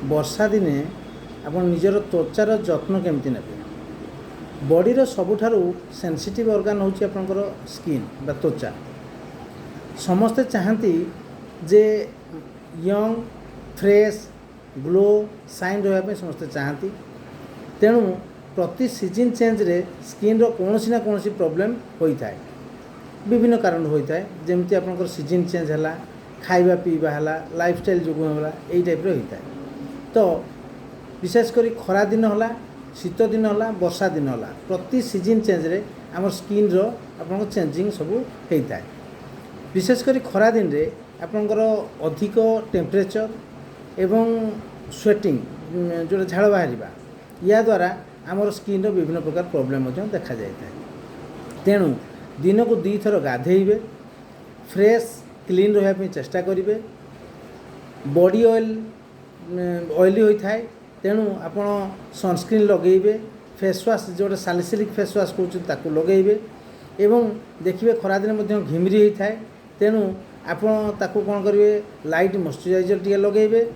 वर्षा दिने आप निजर त्वचार जत्न केमती नेबे। बॉडीर सबुठारु सेंसिटिव ऑर्गन होची आपनकर स्किन बा त्वचा। समस्ते चाहती जे यंग फ्रेश ग्लो साइन रहा समस्ते चाहती। तेणु प्रति सीजन चेंज रे स्किन रो कोनोसी ना कोनोसी प्रॉब्लम होता है, विभिन्न कारण होता है। जमती आपनकर सीजन चेंज है, खाइबा पीवा है, लाइफस्टाइल जो है यही टाइप होता है। तो विशेषकर खरा दिन है, शीत दिन है, वर्षा दिन है, प्रति सीजन चेंज रे आम स्किन रो आपन चेंजिंग सब होता है। विशेषकर खरा दिन रे आपनकर अधिक टेम्परेचर एवं स्वेटिंग जो झाड़ बाहर या द्वारा आमर स्किन रो विभिन्न प्रकार प्रॉब्लम देखा जाए। तेणु दिन को 2 थर गाधेबे, फ्रेश क्लीन रहा चेष्टा करेंगे। बॉडी ऑयली होता है, तेणु आपण सनस्क्रीन लगेबे, फेस वाश जो सालिसिलिक फेस वाश कहते लगेबे एवं देखिए खरा दिन घिमिरी होता है। तेणु आपण ताकू कौन करेंगे, लाइट मॉइस्चराइजर टी लगेबे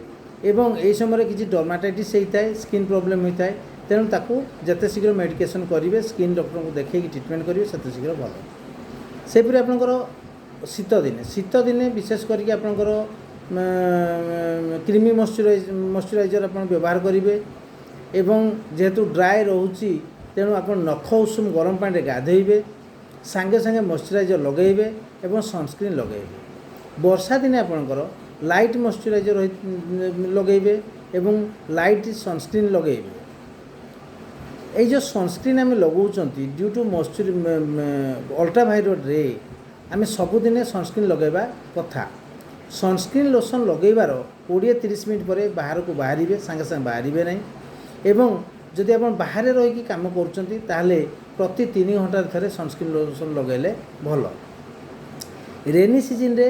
एवं यही समय किसी डर्माटाइटिस होता है, स्किन प्रॉब्लम होता है। तेणु ताकू जिते शीघ्र मेडिकेशन करेंगे, स्किन डॉक्टर को देखिए ट्रीटमेंट करेंगे, से शीघ्र भल। सेपरी आपंकर शीत दिने विशेष करके आपंकर क्रीमी मॉइस्चराइजर आप व्यवहार करेंगे एवं जेहेतु ड्राए रोचे तेणु आप नख उषुम गरम पानी गाधेबे, सांगे सांगे मॉइस्चराइजर लगेबे एवं सनस्क्रीन लगेबे। वर्षा दिने आपंकर लाइट मॉइस्चराइजर लगेबे एवं लाइट सनस्क्रीन लगेबे। ये जो सनस्क्रीन आम लगाऊँच ड्यू टू मॉइस्चर अल्ट्रावायलेट रे आम सबुदिने सनस्क्रीन लगेबा कथा। सनस्क्रीन लोशन लगेबार 20-30 मिनट पर बाहर को बाहर सांगे सांगे बाहर नहीं एवं जदि आप बाहर रही काम कर प्रति 3 घंटा थे सनस्क्रीन लोशन लगेले भल। रेनी सीजन रे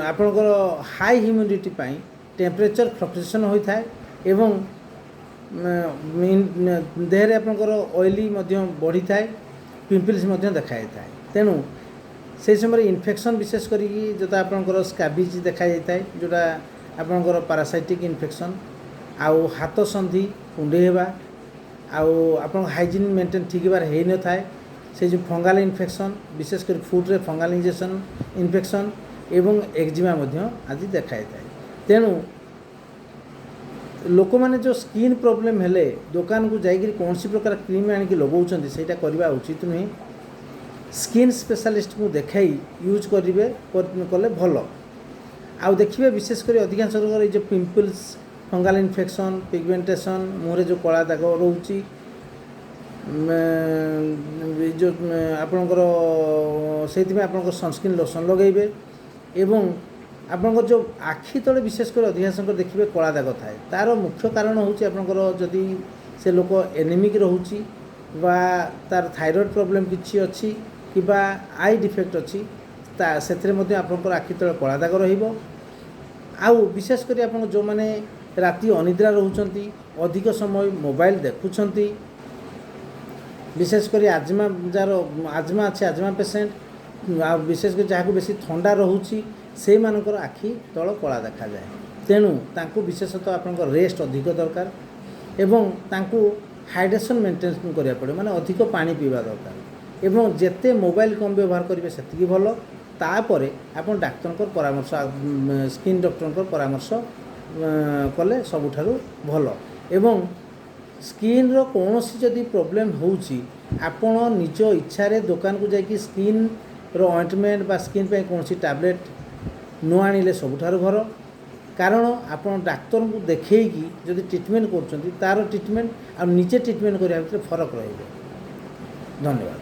आपनकर हाई ह्यूमिडिटी पाई टेम्परेचर फ्लक्चुएशन होता है एवं देहरे आपनकर ऑयली बढ़ी थाए, पिंपल्स देखा जाता है। तेणु से समय इन्फेक्शन विशेष करी जोटा आपनकर स्कैबिज देखा जाता है, जोटा आपनकर पैरासाइटिक इन्फेक्शन आउ हाथ संधि कुंडे होगा आप हाइजीन मेंटेन ठीक बार हो न थाए, से जो फंगाल इन्फेक्शन विशेष कर फुट रे फंगाल इन्फेक्शन एवं एक्जिमा आदि देखा जाता है। तेणु लोक मैंने जो स्किन प्रॉब्लम हेले दुकान को जाकर कौन सी प्रकार क्रीम आनिक लगाउछन्ति सेटा करबा उचित नुहे। स्किन स्पेशलिस्ट को देखाई यूज करेंगे कले भल। आउ देखिए विशेष कर अधिकांश रोग जो पिंपल्स, फंगाल इन्फेक्शन, पिगमेंटेशन, मुहरे जो कला दाग रोची जो आपणकर से सनस्क्रीन लोशन लगेबे एवं आपंकर जो आखि तले विशेष कर अधिकांश देखिए कला दाग थाए। तार मुख्य कारण होची आपंकर जदि से लोक एनीमिक रोची बा तार थायराइड प्रॉब्लम किछि अछि कि आई डिफेक्ट अच्छी से आपंकर आखि तले कला दाग रहिबो। आउ विशेष कर आप जो मैंने राति अनिद्रा रोचंती, अधिक समय मोबाइल देखुंती, विशेष कर आजमा अच्छे आजमा पेसेंट आ विशेष कर जहाँ बेसी ठंडा रोची से मानकर आखि तल कला देखा जाए। तेणु तांकु विशेषतः आपंकर रेस्ट अधिक दरकार एवं तांकु हाइड्रेशन मेंटेन करिया पड़े, माने अधिक पानी पीवा दरकार एवं जेते मोबाइल कम व्यवहार करेंगे सेतिकी भल। तापर आपन डाक्टर परामर्श स्किन डॉक्टर परामर्श कले सबुठारु भल। एवं स्किन रो कोनोसी जदि प्रॉब्लम होउची आपन निज इच्छा रे दुकान को जाकि स्किन रो ऑइंटमेंट बा स्किन पे कोनोसी टैबलेट न आनिले सबुठारु भल। कारण आपन डाक्टर को देखैकी जदि ट्रीटमेंट करछन्ती तार ट्रीटमेंट आ निजे ट्रीटमेंट करिया भितर फरक रहिबो। धन्यवाद।